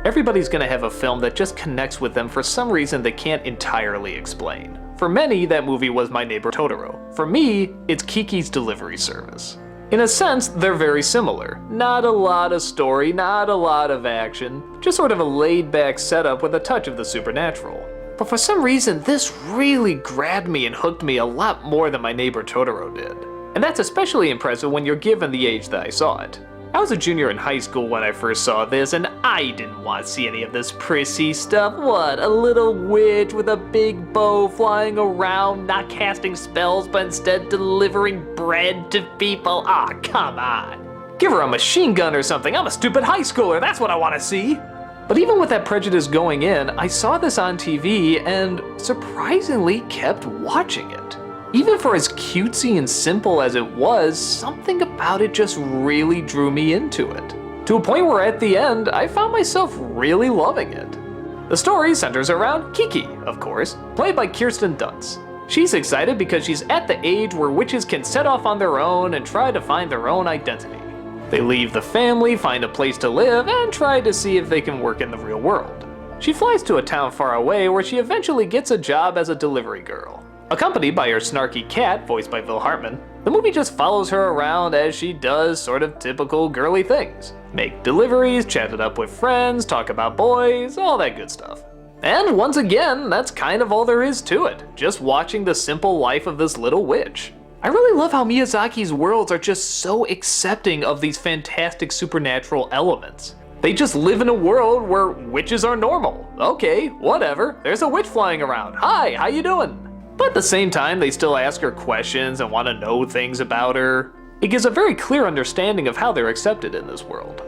Everybody's gonna have a film that just connects with them for some reason they can't entirely explain. For many, that movie was My Neighbor Totoro. For me, it's Kiki's Delivery Service. In a sense, they're very similar. Not a lot of story, not a lot of action, just sort of a laid-back setup with a touch of the supernatural. But for some reason, this really grabbed me and hooked me a lot more than My Neighbor Totoro did. And that's especially impressive when you're given the age that I saw it. I was a junior in high school when I first saw this, and I didn't want to see any of this prissy stuff. What, a little witch with a big bow flying around, not casting spells, but instead delivering bread to people? Ah, come on. Give her a machine gun or something. I'm a stupid high schooler, that's what I want to see. But even with that prejudice going in, I saw this on TV and surprisingly kept watching it. Even for as cutesy and simple as it was, something about it just really drew me into it. To a point where at the end, I found myself really loving it. The story centers around Kiki, of course, played by Kirsten Dunst. She's excited because she's at the age where witches can set off on their own and try to find their own identity. They leave the family, find a place to live, and try to see if they can work in the real world. She flies to a town far away where she eventually gets a job as a delivery girl. Accompanied by her snarky cat, voiced by Will Hartman, the movie just follows her around as she does sort of typical girly things. Make deliveries, chat it up with friends, talk about boys, all that good stuff. And once again, that's kind of all there is to it, just watching the simple life of this little witch. I really love how Miyazaki's worlds are just so accepting of these fantastic supernatural elements. They just live in a world where witches are normal. Okay, whatever, there's a witch flying around. Hi, how you doing? But at the same time, they still ask her questions and want to know things about her. It gives a very clear understanding of how they're accepted in this world.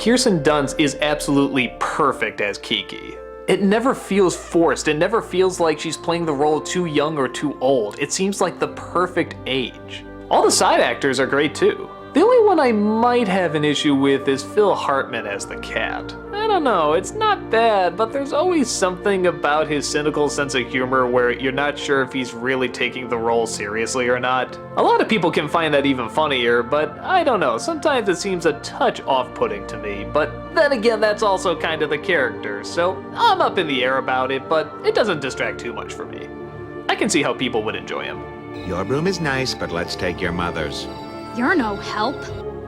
Kirsten Dunst is absolutely perfect as Kiki. It never feels forced, it never feels like she's playing the role too young or too old. It seems like the perfect age. All the side actors are great too. The only one I might have an issue with is Phil Hartman as the cat. I don't know, it's not bad, but there's always something about his cynical sense of humor where you're not sure if he's really taking the role seriously or not. A lot of people can find that even funnier, but I don't know, sometimes it seems a touch off-putting to me, but then again, that's also kind of the character, so I'm up in the air about it, but it doesn't distract too much for me. I can see how people would enjoy him. Your room is nice, but let's take your mother's. You're no help.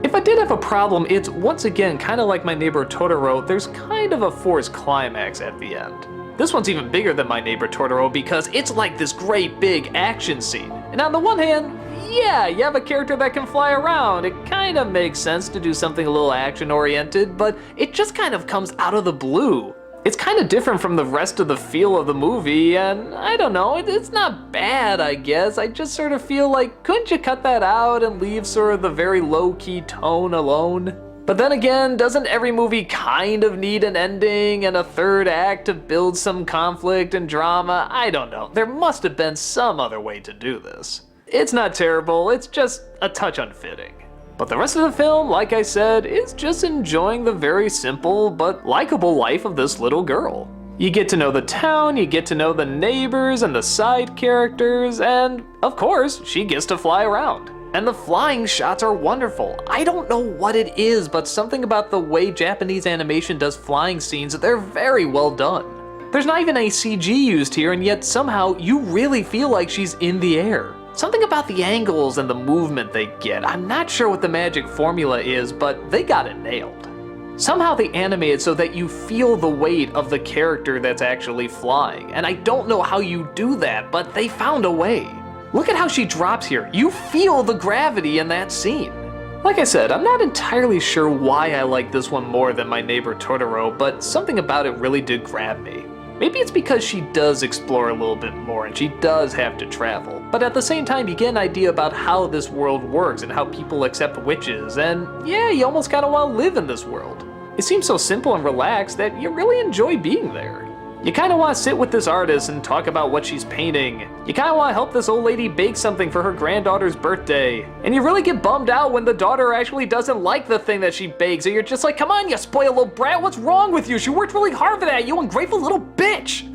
If I did have a problem, it's once again kind of like My Neighbor Totoro, there's kind of a forced climax at the end. This one's even bigger than My Neighbor Totoro because it's like this great big action scene. And on the one hand, yeah, you have a character that can fly around. It kind of makes sense to do something a little action oriented, but it just kind of comes out of the blue. It's kind of different from the rest of the feel of the movie, and I don't know, it's not bad, I guess. I just sort of feel like, couldn't you cut that out and leave sort of the very low-key tone alone? But then again, doesn't every movie kind of need an ending and a third act to build some conflict and drama? I don't know, there must have been some other way to do this. It's not terrible, it's just a touch unfitting. But the rest of the film, like I said, is just enjoying the very simple but likable life of this little girl. You get to know the town, you get to know the neighbors and the side characters, and of course, she gets to fly around. And the flying shots are wonderful. I don't know what it is, but something about the way Japanese animation does flying scenes, they're very well done. There's not even any CG used here, and yet somehow you really feel like she's in the air. Something about the angles and the movement they get, I'm not sure what the magic formula is, but they got it nailed. Somehow they animate it so that you feel the weight of the character that's actually flying, and I don't know how you do that, but they found a way. Look at how she drops here, you feel the gravity in that scene. Like I said, I'm not entirely sure why I like this one more than My Neighbor Totoro, but something about it really did grab me. Maybe it's because she does explore a little bit more and she does have to travel. But at the same time, you get an idea about how this world works and how people accept witches, and yeah, you almost kind of want to live in this world. It seems so simple and relaxed that you really enjoy being there. You kind of want to sit with this artist and talk about what she's painting. You kind of want to help this old lady bake something for her granddaughter's birthday. And you really get bummed out when the daughter actually doesn't like the thing that she bakes, and you're just like, come on, you spoiled little brat, what's wrong with you? She worked really hard for that, you ungrateful little bitch!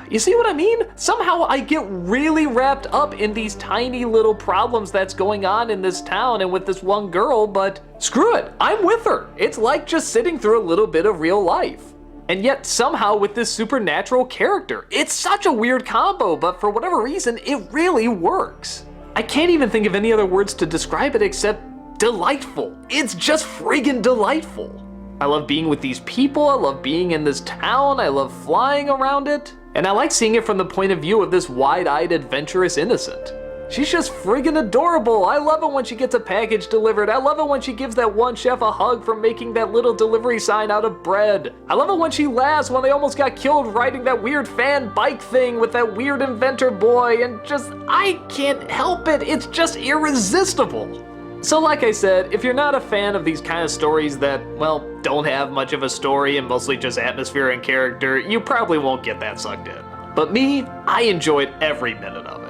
You see what I mean? Somehow I get really wrapped up in these tiny little problems that's going on in this town and with this one girl, but screw it, I'm with her. It's like just sitting through a little bit of real life. and yet somehow with this supernatural character. It's such a weird combo, but for whatever reason, it really works. I can't even think of any other words to describe it except delightful. It's just friggin' delightful. I love being with these people, I love being in this town, I love flying around it, and I like seeing it from the point of view of this wide-eyed, adventurous innocent. She's just friggin' adorable. I love it when she gets a package delivered. I love it when she gives that one chef a hug for making that little delivery sign out of bread. I love it when she laughs when they almost got killed riding that weird fan bike thing with that weird inventor boy, and just, I can't help it. It's just irresistible. So like I said, if you're not a fan of these kind of stories that, well, don't have much of a story and mostly just atmosphere and character, you probably won't get that sucked in. But me, I enjoyed every minute of it.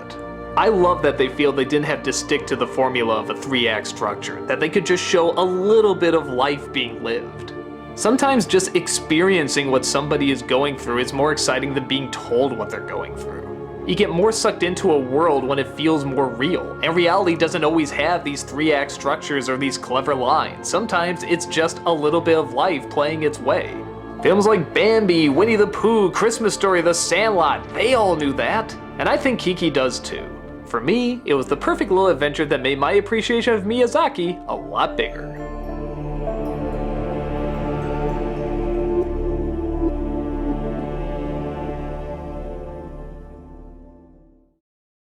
I love that they feel they didn't have to stick to the formula of a 3-act structure, that they could just show a little bit of life being lived. Sometimes just experiencing what somebody is going through is more exciting than being told what they're going through. You get more sucked into a world when it feels more real, and reality doesn't always have these 3-act structures or these clever lines. Sometimes it's just a little bit of life playing its way. Films like Bambi, Winnie the Pooh, Christmas Story, The Sandlot, they all knew that, and I think Kiki does too. For me, it was the perfect little adventure that made my appreciation of Miyazaki a lot bigger.